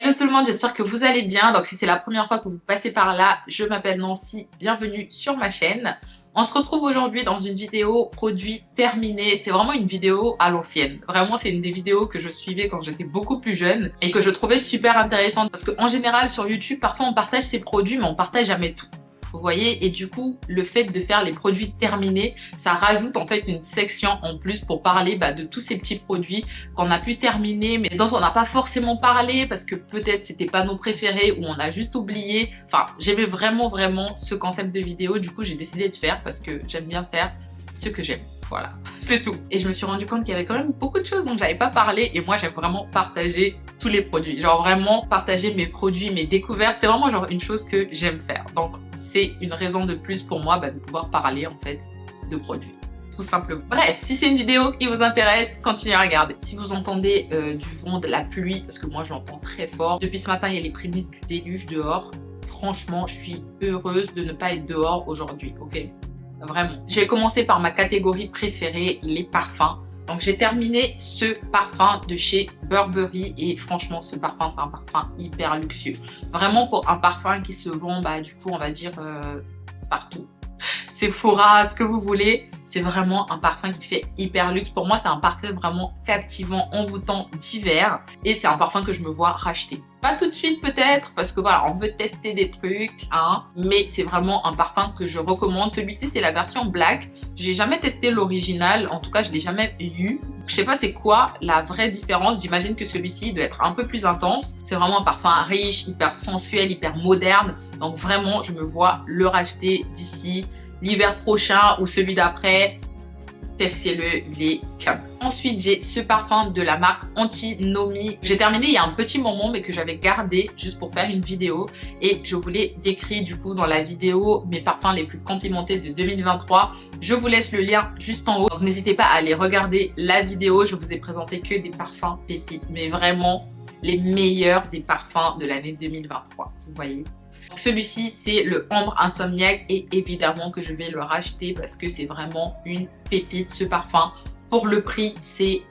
Hello tout le monde, j'espère que vous allez bien. Donc si c'est la première fois que vous passez par là, je m'appelle Nancy, bienvenue sur ma chaîne. On se retrouve aujourd'hui dans une vidéo produit terminé. C'est vraiment une vidéo à l'ancienne. Vraiment, c'est une des vidéos que je suivais quand j'étais beaucoup plus jeune et que je trouvais super intéressante parce qu'en général sur YouTube, parfois on partage ses produits mais on partage jamais tout. Vous voyez, et du coup, le fait de faire les produits terminés, ça rajoute en fait une section en plus pour parler de tous ces petits produits qu'on a pu terminer, mais dont on n'a pas forcément parlé parce que peut-être c'était pas nos préférés ou on a juste oublié. Enfin, j'aimais vraiment ce concept de vidéo. Du coup, j'ai décidé de faire parce que j'aime bien faire ce que j'aime. Voilà, c'est tout. Et je me suis rendu compte qu'il y avait quand même beaucoup de choses dont j'avais pas parlé et moi j'aime vraiment partager tous les produits. Genre vraiment partager mes produits, mes découvertes, c'est vraiment genre une chose que j'aime faire. Donc c'est une raison de plus pour moi de pouvoir parler en fait de produits. Tout simplement. Bref, si c'est une vidéo qui vous intéresse, continuez à regarder. Si vous entendez du vent, de la pluie, parce que moi je l'entends très fort. Depuis ce matin, il y a les prémices du déluge dehors. Franchement, je suis heureuse de ne pas être dehors aujourd'hui, ok? Vraiment. Je vais commencer par ma catégorie préférée, les parfums. Donc j'ai terminé ce parfum de chez Burberry et franchement ce parfum c'est un parfum hyper luxueux. Vraiment pour un parfum qui se vend du coup on va dire partout. Sephora, ce que vous voulez, c'est vraiment un parfum qui fait hyper luxe. Pour moi, c'est un parfum vraiment captivant, envoûtant d'hiver. Et c'est un parfum que je me vois racheter. Pas tout de suite peut-être, parce que voilà, on veut tester des trucs, hein. Mais c'est vraiment un parfum que je recommande. Celui-ci, c'est la version black. J'ai jamais testé l'original. En tout cas, je l'ai jamais eu. Je sais pas c'est quoi la vraie différence. J'imagine que celui-ci doit être un peu plus intense. C'est vraiment un parfum riche, hyper sensuel, hyper moderne. Donc vraiment, je me vois le racheter d'ici l'hiver prochain ou celui d'après. Testez-le, il est canon. Ensuite, j'ai ce parfum de la marque Antinomy. J'ai terminé il y a un petit moment, mais que j'avais gardé juste pour faire une vidéo. Et je vous l'ai décrit du coup dans la vidéo mes parfums les plus complimentés de 2023. Je vous laisse le lien juste en haut. Donc n'hésitez pas à aller regarder la vidéo. Je vous ai présenté que des parfums pépites, mais vraiment les meilleurs des parfums de l'année 2023. Vous voyez. Celui-ci, c'est le Ambre Insomniaque et évidemment que je vais le racheter parce que c'est vraiment une pépite ce parfum. Pour le prix, c'est...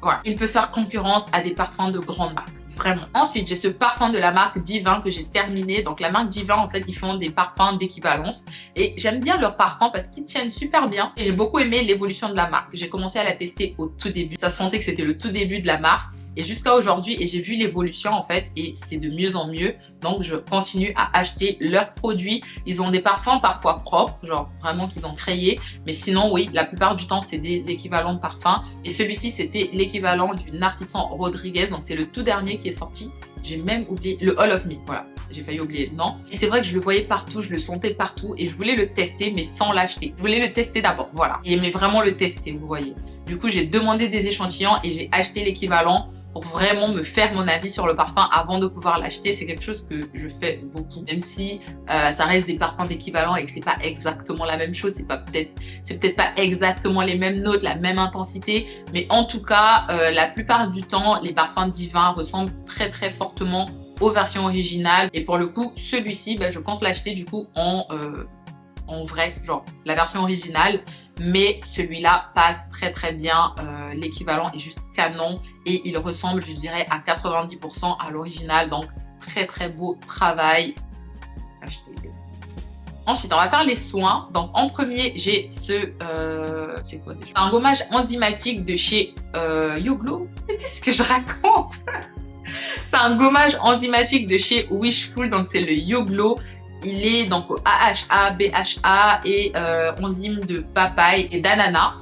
Voilà. Il peut faire concurrence à des parfums de grandes marques. Vraiment. Ensuite, j'ai ce parfum de la marque Divin que j'ai terminé. Donc la marque Divin, en fait, ils font des parfums d'équivalence. Et j'aime bien leurs parfums parce qu'ils tiennent super bien. Et j'ai beaucoup aimé l'évolution de la marque. J'ai commencé à la tester au tout début. Ça se sentait que c'était le tout début de la marque. Et jusqu'à aujourd'hui, et j'ai vu l'évolution en fait, et c'est de mieux en mieux. Donc je continue à acheter leurs produits. Ils ont des parfums parfois propres, genre vraiment qu'ils ont créés. Mais sinon oui, la plupart du temps c'est des équivalents de parfums. Et celui-ci c'était l'équivalent du Narcissan Rodriguez. Donc c'est le tout dernier qui est sorti. J'ai même oublié le All of Me, voilà. J'ai failli oublier le nom. Et c'est vrai que je le voyais partout, je le sentais partout et je voulais le tester mais sans l'acheter. Je voulais le tester d'abord, voilà. Et mais vraiment le tester, vous voyez. Du coup, j'ai demandé des échantillons et j'ai acheté l'équivalent pour vraiment me faire mon avis sur le parfum avant de pouvoir l'acheter. C'est quelque chose que je fais beaucoup, même si ça reste des parfums d'équivalent et que c'est pas exactement la même chose, c'est peut-être pas exactement les mêmes notes, la même intensité, mais en tout cas, la plupart du temps, les parfums Divin ressemblent très fortement aux versions originales. Et pour le coup, celui-ci, je compte l'acheter du coup en vrai, genre la version originale, mais celui-là passe très bien, l'équivalent est juste canon et il ressemble, je dirais, à 90% à l'original, donc très beau travail. Achetez-le. Ensuite, on va faire les soins. Donc en premier, j'ai ce, c'est quoi déjà? Un gommage enzymatique de chez YoGlow. Qu'est-ce que je raconte? C'est un gommage enzymatique de chez Wishful, donc c'est le YoGlow. Il est donc au AHA, BHA et enzymes de papaye et d'ananas.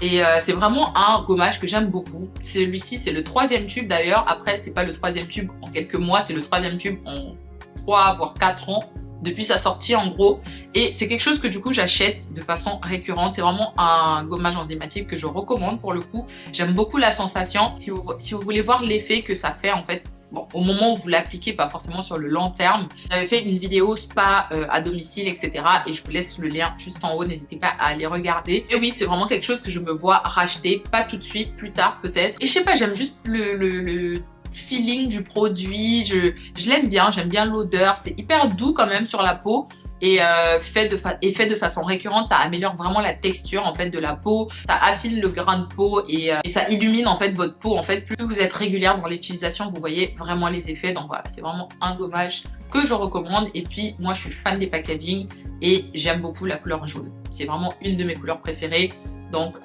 Et c'est vraiment un gommage que j'aime beaucoup. Celui-ci, c'est le 3e tube d'ailleurs. Après, c'est pas le 3e tube en quelques mois, c'est le 3e tube en 3 voire 4 ans depuis sa sortie en gros. Et c'est quelque chose que du coup j'achète de façon récurrente. C'est vraiment un gommage enzymatique que je recommande pour le coup. J'aime beaucoup la sensation. Si vous voulez voir l'effet que ça fait en fait, bon, au moment où vous l'appliquez, pas forcément sur le long terme. J'avais fait une vidéo spa à domicile, etc. Et je vous laisse le lien juste en haut, n'hésitez pas à aller regarder. Et oui, c'est vraiment quelque chose que je me vois racheter, pas tout de suite, plus tard peut-être. Et je sais pas, j'aime juste le feeling du produit, je l'aime bien, j'aime bien l'odeur, c'est hyper doux quand même sur la peau. et fait de façon récurrente, ça améliore vraiment la texture en fait de la peau, ça affine le grain de peau et ça illumine en fait votre peau. En fait, plus vous êtes régulière dans l'utilisation, vous voyez vraiment les effets. Donc voilà, c'est vraiment un gommage que je recommande. Et puis moi je suis fan des packaging et j'aime beaucoup la couleur jaune. C'est vraiment une de mes couleurs préférées. Donc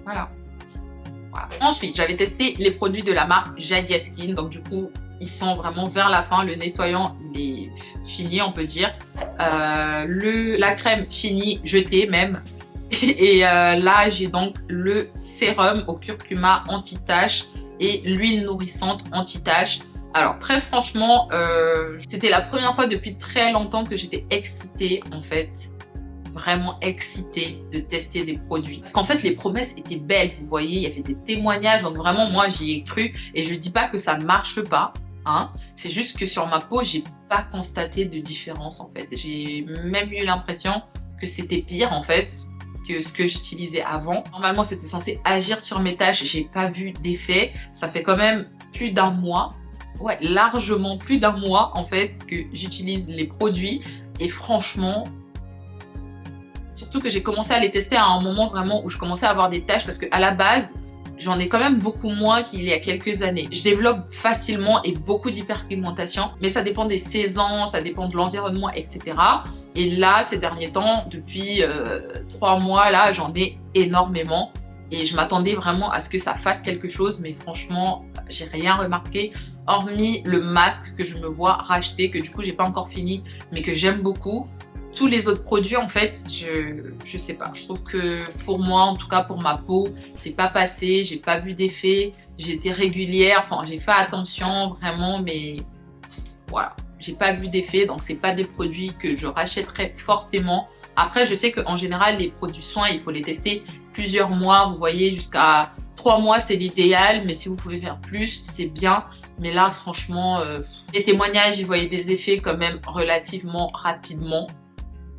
voilà. Ensuite, j'avais testé les produits de la marque Jadia Skin. Donc du coup, ils sont vraiment vers la fin. Le nettoyant, il est fini, on peut dire. La crème finie, jetée même. Et là, j'ai donc le sérum au curcuma anti-tache et l'huile nourrissante anti-tache. Alors très franchement, c'était la première fois depuis très longtemps que j'étais excitée en fait. Vraiment excitée de tester des produits. Parce qu'en fait, les promesses étaient belles, vous voyez, il y avait des témoignages. Donc vraiment, moi, j'y ai cru. Et je dis pas que ça ne marche pas. Hein. C'est juste que sur ma peau, j'ai pas constaté de différence en fait. J'ai même eu l'impression que c'était pire en fait que ce que j'utilisais avant. Normalement, c'était censé agir sur mes taches. J'ai pas vu d'effet. Ça fait quand même plus d'un mois. Ouais, largement plus d'un mois en fait que j'utilise les produits. Et franchement, surtout que j'ai commencé à les tester à un moment vraiment où je commençais à avoir des taches parce qu'à la base, j'en ai quand même beaucoup moins qu'il y a quelques années. Je développe facilement et beaucoup d'hyperpigmentation, mais ça dépend des saisons, ça dépend de l'environnement, etc. Et là, ces derniers temps, depuis 3 mois, là, j'en ai énormément. Et je m'attendais vraiment à ce que ça fasse quelque chose, mais franchement, j'ai rien remarqué, hormis le masque que je me vois racheter, que du coup, j'ai pas encore fini, mais que j'aime beaucoup. Tous les autres produits, en fait, je sais pas. Je trouve que pour moi, en tout cas pour ma peau, c'est pas passé. J'ai pas vu d'effet. J'ai été régulière. Enfin, j'ai fait attention vraiment, mais voilà. J'ai pas vu d'effet. Donc, c'est pas des produits que je rachèterais forcément. Après, je sais qu'en général, les produits soins, il faut les tester plusieurs mois. Vous voyez, jusqu'à 3 mois, c'est l'idéal. Mais si vous pouvez faire plus, c'est bien. Mais là, franchement, les témoignages, ils voyaient des effets quand même relativement rapidement.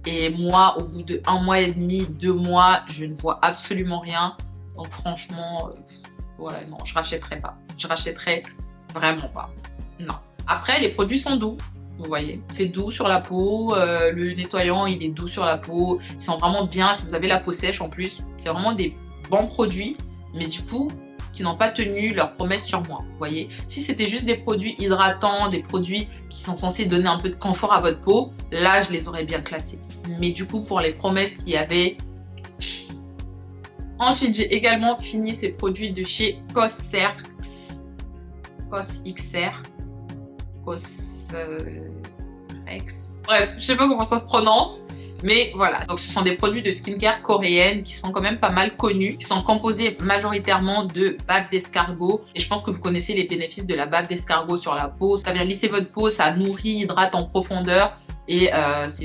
Et moi, au bout de 1 mois et demi, 2 mois, je ne vois absolument rien. Donc franchement, ouais, non, je rachèterai pas. Je rachèterai vraiment pas. Non. Après, les produits sont doux. Vous voyez, c'est doux sur la peau. Le nettoyant, il est doux sur la peau. Ils sont vraiment bien. Si vous avez la peau sèche en plus, c'est vraiment des bons produits. Mais du coup, qui n'ont pas tenu leurs promesses sur moi. Vous voyez, si c'était juste des produits hydratants, des produits qui sont censés donner un peu de confort à votre peau, là, je les aurais bien classés. Mais du coup, pour les promesses qu'il y avait... Ensuite, j'ai également fini ces produits de chez Cosrx. Bref, je sais pas comment ça se prononce. Mais voilà, donc ce sont des produits de skincare coréenne qui sont quand même pas mal connus, qui sont composés majoritairement de bave d'escargot. Et je pense que vous connaissez les bénéfices de la bave d'escargot sur la peau. Ça vient lisser votre peau, ça nourrit, hydrate en profondeur. Et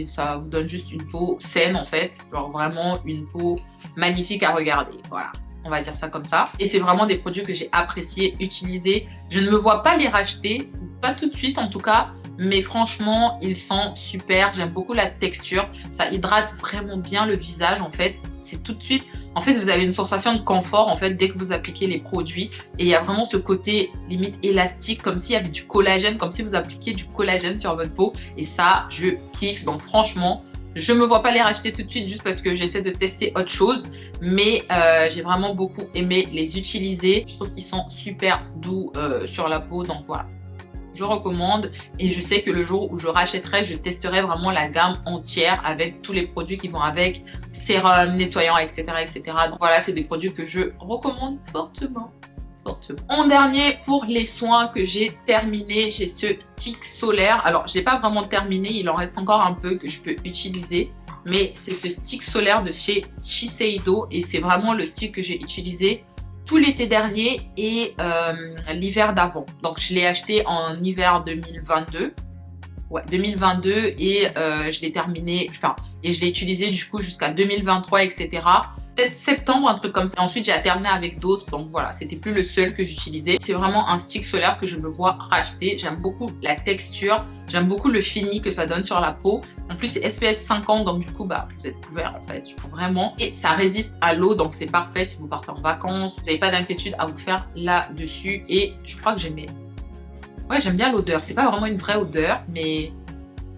ça vous donne juste une peau saine en fait. Genre vraiment une peau magnifique à regarder. Voilà, on va dire ça comme ça. Et c'est vraiment des produits que j'ai apprécié utiliser. Je ne me vois pas les racheter, pas tout de suite en tout cas. Mais franchement, ils sont super. J'aime beaucoup la texture. Ça hydrate vraiment bien le visage en fait. C'est tout de suite... En fait, vous avez une sensation de confort en fait dès que vous appliquez les produits. Et il y a vraiment ce côté limite élastique, comme s'il y avait du collagène, comme si vous appliquiez du collagène sur votre peau. Et ça, je kiffe. Donc franchement, je me vois pas les racheter tout de suite juste parce que j'essaie de tester autre chose. Mais j'ai vraiment beaucoup aimé les utiliser. Je trouve qu'ils sont super doux sur la peau. Donc voilà. Je recommande et je sais que le jour où je rachèterai, je testerai vraiment la gamme entière avec tous les produits qui vont avec, sérum, nettoyant, etc. etc. Donc voilà, c'est des produits que je recommande fortement. En dernier, pour les soins que j'ai terminé, j'ai ce stick solaire. Alors, je l'ai pas vraiment terminé, il en reste encore un peu que je peux utiliser. Mais c'est ce stick solaire de chez Shiseido et c'est vraiment le stick que j'ai utilisé tout l'été dernier et l'hiver d'avant. Donc je l'ai acheté en hiver 2022. Ouais, 2022 et je l'ai terminé, enfin, et je l'ai utilisé du coup jusqu'à 2023, etc. Peut-être septembre, un truc comme ça. Ensuite, j'ai alterné avec d'autres. Donc voilà, c'était plus le seul que j'utilisais. C'est vraiment un stick solaire que je me vois racheter. J'aime beaucoup la texture. J'aime beaucoup le fini que ça donne sur la peau. En plus, c'est SPF 50. Donc du coup, bah, vous êtes couvert en fait. Vraiment. Et ça résiste à l'eau. Donc c'est parfait si vous partez en vacances. Vous n'avez pas d'inquiétude à vous faire là-dessus. Et je crois que j'aimais. Ouais, j'aime bien l'odeur. C'est pas vraiment une vraie odeur, mais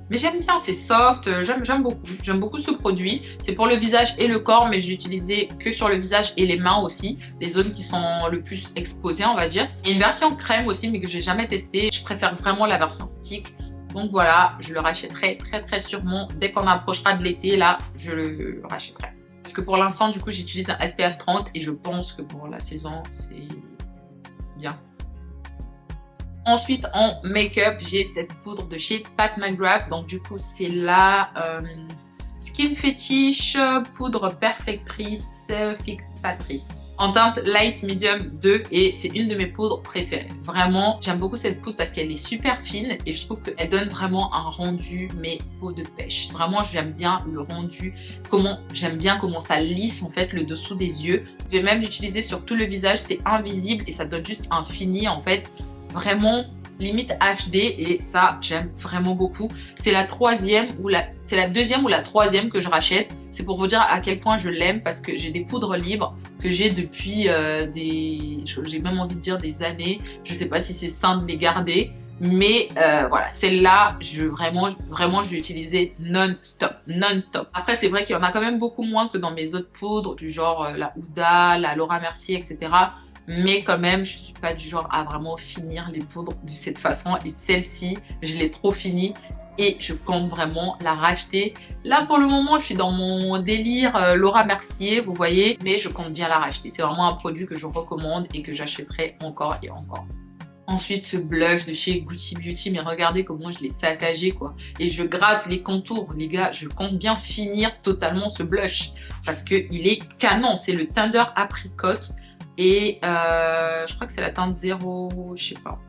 Mais j'aime bien, c'est soft, j'aime beaucoup. J'aime beaucoup ce produit. C'est pour le visage et le corps, mais je l'ai utilisé que sur le visage et les mains aussi. Les zones qui sont le plus exposées, on va dire. Il y a une version crème aussi, mais que j'ai jamais testée. Je préfère vraiment la version stick. Donc voilà, je le rachèterai très sûrement. Dès qu'on approchera de l'été, là, je le rachèterai. Parce que pour l'instant, du coup, j'utilise un SPF 30 et je pense que pour la saison, c'est bien. Ensuite, en make-up, j'ai cette poudre de chez Pat McGrath. Donc du coup, c'est la Skin Fetish poudre perfectrice fixatrice en teinte Light Medium 2 et c'est une de mes poudres préférées. Vraiment, j'aime beaucoup cette poudre parce qu'elle est super fine et je trouve qu'elle donne vraiment un rendu mais peau de pêche. Vraiment, j'aime bien le rendu, j'aime bien comment ça lisse en fait le dessous des yeux. Vous pouvez même l'utiliser sur tout le visage, c'est invisible et ça donne juste un fini en fait. Vraiment limite HD et ça j'aime vraiment beaucoup. C'est la deuxième ou la troisième que je rachète. C'est pour vous dire à quel point je l'aime parce que j'ai des poudres libres que j'ai depuis j'ai même envie de dire des années. Je sais pas si c'est sain de les garder. Mais voilà, celle-là, vraiment, je l'ai utilisée non-stop. Après, c'est vrai qu'il y en a quand même beaucoup moins que dans mes autres poudres, du genre la Huda, la Laura Mercier, etc. Mais quand même, je suis pas du genre à vraiment finir les poudres de cette façon. Et celle-ci, je l'ai trop finie et je compte vraiment la racheter. Là, pour le moment, je suis dans mon délire Laura Mercier, vous voyez. Mais je compte bien la racheter. C'est vraiment un produit que je recommande et que j'achèterai encore et encore. Ensuite, ce blush de chez Gucci Beauty, mais regardez comment je l'ai saccagé, quoi. Et je gratte les contours, les gars. Je compte bien finir totalement ce blush parce que il est canon. C'est le Tender Apricot. Et je crois que c'est la teinte 0, je sais pas,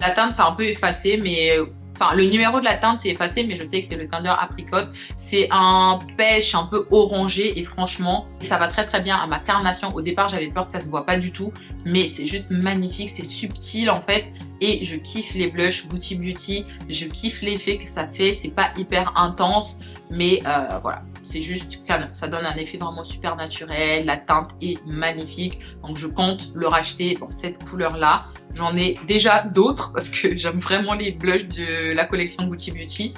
la teinte c'est un peu effacé, mais enfin le numéro de la teinte c'est effacé, mais je sais que c'est le Tender Apricot. C'est un pêche un peu orangé et franchement ça va très bien à ma carnation. Au départ j'avais peur que ça se voit pas du tout, mais c'est juste magnifique, c'est subtil en fait. Et je kiffe les blushs Gucci Beauty, je kiffe l'effet que ça fait, c'est pas hyper intense, mais voilà. C'est juste canon, ça donne un effet vraiment super naturel, la teinte est magnifique, donc je compte le racheter dans cette couleur-là. J'en ai déjà d'autres parce que j'aime vraiment les blushs de la collection Gucci Beauty,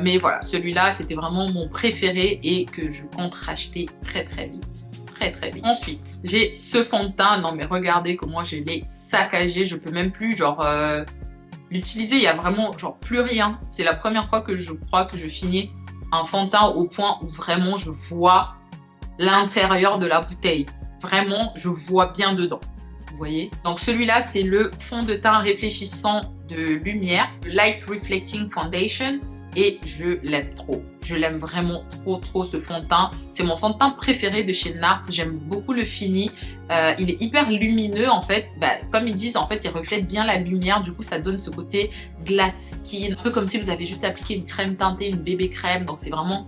mais voilà, celui-là c'était vraiment mon préféré et que je compte racheter très vite. Très vite. Ensuite, j'ai ce fond de teint, non mais regardez comment je l'ai saccagé, je peux même plus genre l'utiliser, il y a vraiment genre plus rien. C'est la première fois que je crois que je finis un fond de teint au point où vraiment je vois l'intérieur de la bouteille. Vraiment, je vois bien dedans. Vous voyez? Donc celui-là, c'est le fond de teint réfléchissant de lumière, Light Reflecting Foundation. Et je l'aime trop. Je l'aime vraiment trop ce fond de teint. C'est mon fond de teint préféré de chez NARS. J'aime beaucoup le fini. Il est hyper lumineux en fait. Comme ils disent, en fait, il reflète bien la lumière. Du coup, ça donne ce côté glass skin. Un peu comme si vous avez juste appliqué une crème teintée, une bébé crème. Donc c'est vraiment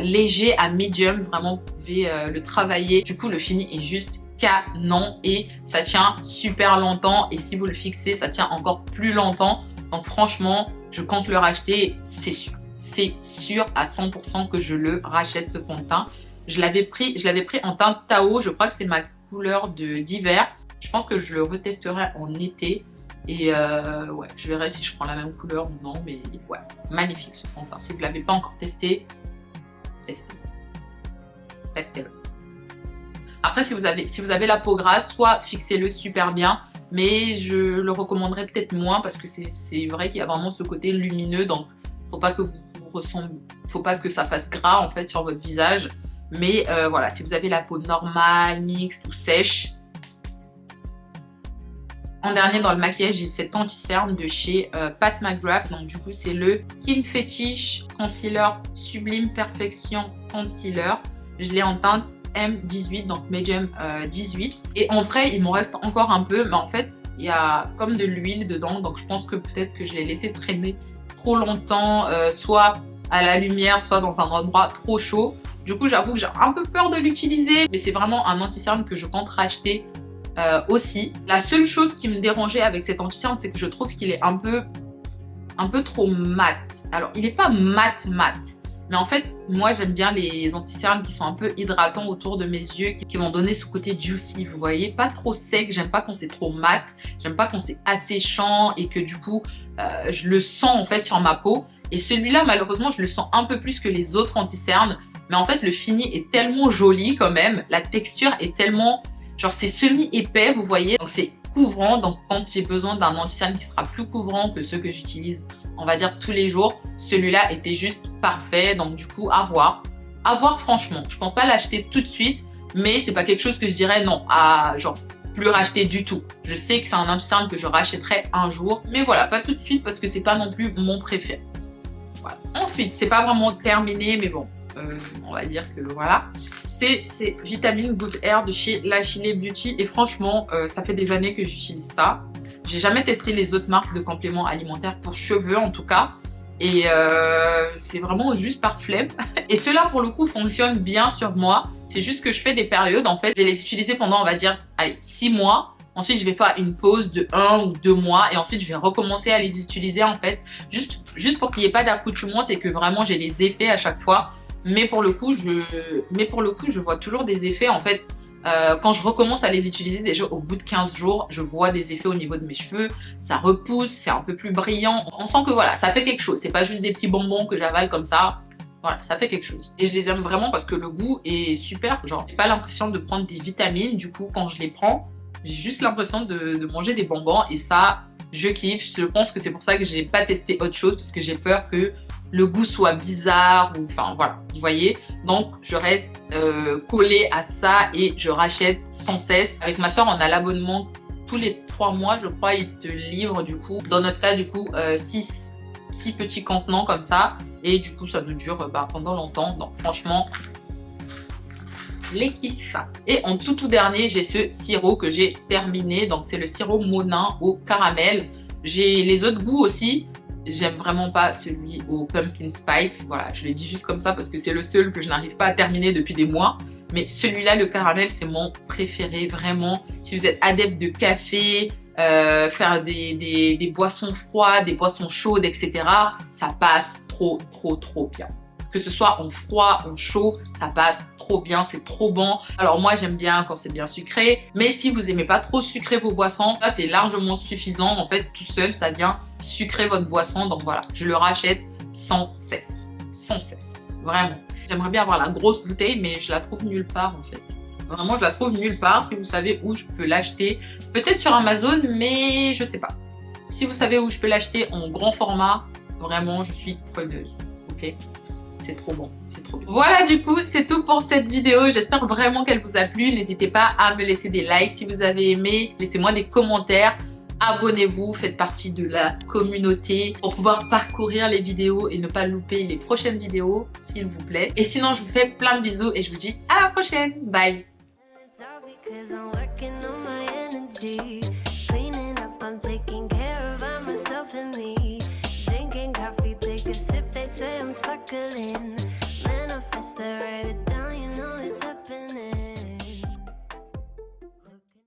léger à medium. Vraiment, vous pouvez le travailler. Du coup, le fini est juste canon et ça tient super longtemps. Et si vous le fixez, ça tient encore plus longtemps. Donc franchement, je compte le racheter, c'est sûr. C'est sûr à 100% que je le rachète ce fond de teint. Je l'avais pris en teinte Tao, je crois que c'est ma couleur d'hiver. Je pense que je le retesterai en été. Et ouais, je verrai si je prends la même couleur ou non. Mais ouais, magnifique ce fond de teint. Si vous ne l'avez pas encore testé, testez-le. Après, si vous avez la peau grasse, soit fixez-le super bien. Mais je le recommanderais peut-être moins parce que c'est vrai qu'il y a vraiment ce côté lumineux, donc faut pas que ça fasse gras en fait sur votre visage. Mais voilà, si vous avez la peau normale, mixte ou sèche. En dernier dans le maquillage, j'ai cet anti-cerne de chez Pat McGrath. Donc du coup, c'est le Skin Fetish Concealer Sublime Perfection Concealer. Je l'ai en teinte M18, donc Medium 18. Et en vrai, il m'en reste encore un peu, mais en fait, il y a comme de l'huile dedans, donc je pense que peut-être que je l'ai laissé traîner trop longtemps, soit à la lumière, soit dans un endroit trop chaud. Du coup, j'avoue que j'ai un peu peur de l'utiliser, mais c'est vraiment un anti-cerne que je compte racheter aussi. La seule chose qui me dérangeait avec cet anti-cerne, c'est que je trouve qu'il est un peu trop mat. Alors, il n'est pas mat, Mais en fait, moi j'aime bien les anti-cernes qui sont un peu hydratants autour de mes yeux, qui vont donner ce côté juicy, vous voyez, pas trop sec, j'aime pas quand c'est trop mat, j'aime pas quand c'est asséchant et que du coup je le sens en fait sur ma peau. Et celui-là malheureusement je le sens un peu plus que les autres anti-cernes, mais en fait le fini est tellement joli quand même, la texture est tellement, genre c'est semi-épais, vous voyez, donc c'est couvrant. Donc quand j'ai besoin d'un anti-cerne qui sera plus couvrant que ceux que j'utilise, on va dire tous les jours, celui-là était juste parfait. Donc du coup, à voir franchement. Je pense pas l'acheter tout de suite, mais c'est pas quelque chose que je dirais non à genre plus racheter du tout. Je sais que c'est un anti-cerne que je rachèterai un jour, mais voilà, pas tout de suite parce que c'est pas non plus mon préféré. Voilà. Ensuite, c'est pas vraiment terminé, mais bon, on va dire que voilà. C'est Vitamine Good Hair de chez La Chile Beauty et franchement, ça fait des années que j'utilise ça. J'ai jamais testé les autres marques de compléments alimentaires pour cheveux en tout cas. Et c'est vraiment juste par flemme. Et ceux-là pour le coup fonctionnent bien sur moi. C'est juste que je fais des périodes en fait. Je vais les utiliser pendant on va dire allez, 6 mois. Ensuite je vais faire une pause de 1 ou 2 mois. Et ensuite je vais recommencer à les utiliser en fait. Juste pour qu'il n'y ait pas d'accouchement. C'est que vraiment j'ai les effets à chaque fois. Mais pour le coup je vois toujours des effets en fait. Quand je recommence à les utiliser, déjà au bout de 15 jours, je vois des effets au niveau de mes cheveux, ça repousse, c'est un peu plus brillant. On sent que voilà, ça fait quelque chose. C'est pas juste des petits bonbons que j'avale comme ça. Voilà, ça fait quelque chose. Et je les aime vraiment parce que le goût est super. Genre, j'ai pas l'impression de prendre des vitamines. Du coup, quand je les prends, j'ai juste l'impression de manger des bonbons. Et ça, je kiffe. Je pense que c'est pour ça que j'ai pas testé autre chose parce que j'ai peur que le goût soit bizarre ou enfin voilà, vous voyez. Donc je reste collée à ça et je rachète sans cesse. Avec ma soeur, on a l'abonnement tous les 3 mois, je crois, ils te livrent du coup, dans notre cas du coup, 6 petits contenants comme ça et du coup ça nous dure pendant longtemps. Donc franchement, les kiffs. Et en tout dernier, j'ai ce sirop que j'ai terminé. Donc c'est le sirop Monin au caramel. J'ai les autres goûts aussi. J'aime vraiment pas celui au pumpkin spice. Voilà, je le dis juste comme ça parce que c'est le seul que je n'arrive pas à terminer depuis des mois. Mais celui-là, le caramel, c'est mon préféré, vraiment. Si vous êtes adepte de café, faire des boissons froides, des boissons chaudes, etc., ça passe trop bien. Que ce soit en froid, en chaud, ça passe trop bien, c'est trop bon. Alors moi j'aime bien quand c'est bien sucré, mais si vous aimez pas trop sucrer vos boissons, ça c'est largement suffisant. En fait tout seul ça vient sucrer votre boisson, donc voilà, je le rachète sans cesse, vraiment. J'aimerais bien avoir la grosse bouteille, mais je la trouve nulle part en fait. Vraiment je la trouve nulle part. Si vous savez où je peux l'acheter, peut-être sur Amazon, mais je sais pas. Si vous savez où je peux l'acheter en grand format, vraiment je suis preneuse, ok? C'est trop bon, c'est trop bien. Voilà, du coup, c'est tout pour cette vidéo. J'espère vraiment qu'elle vous a plu. N'hésitez pas à me laisser des likes si vous avez aimé. Laissez-moi des commentaires. Abonnez-vous, faites partie de la communauté pour pouvoir parcourir les vidéos et ne pas louper les prochaines vidéos, s'il vous plaît. Et sinon, je vous fais plein de bisous et je vous dis à la prochaine. Bye! Say I'm sparkling, manifest the